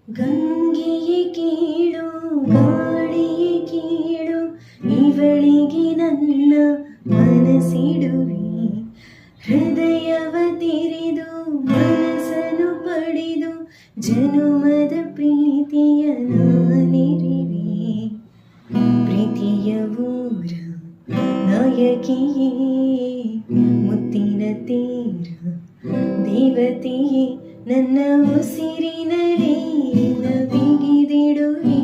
ಗಂಗೆಯೇ ಕೇಳು, ಗಾಳಿಯೇ ಕೇಳು, ಇವಳಿಗೆ ನನ್ನ ಮನಸ್ಸಿಡುವೆ. ಹೃದಯವ ತೆರೆದು ಮನಸ್ಸನ್ನು ಪಡೆದು ಜನುಮದ ಪ್ರೀತಿಯ ನಾನೆರಿವೆ. ಪ್ರೀತಿಯ ಊರ ನಾಯಕಿಯೇ, ಮುತ್ತಿನ ತೀರ ದೇವತೆಯೇ, ನನ್ನ ಉಸಿರಿನಲೇ ಬಿಗಿದಿಡುವೆ.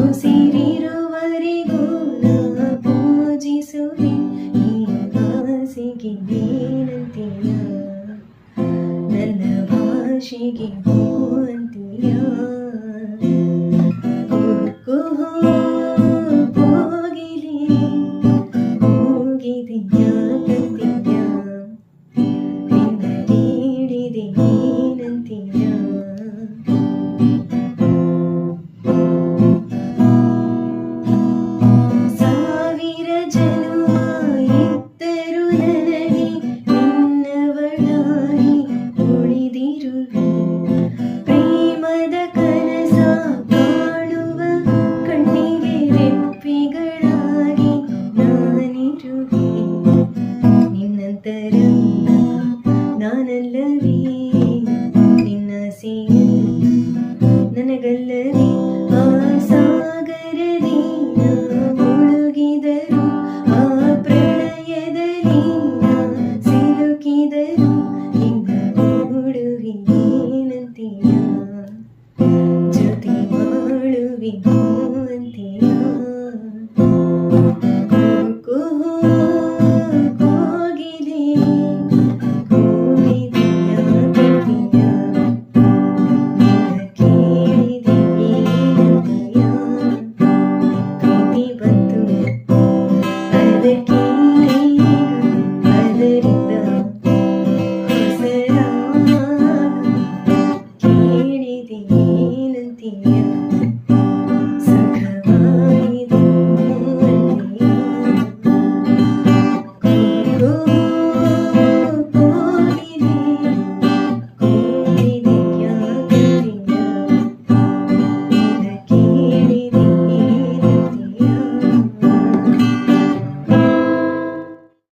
ಉಸಿರಿರುವವರೆಗೂ ನಾ ಪೂಜಿಸುವೆ. ಈ ಆಸೆಗೆ ಏನಂತೀಯ, ನನ್ನ ಭಾಷೆಗೆ ಹೂ ಅಂತೀಯ.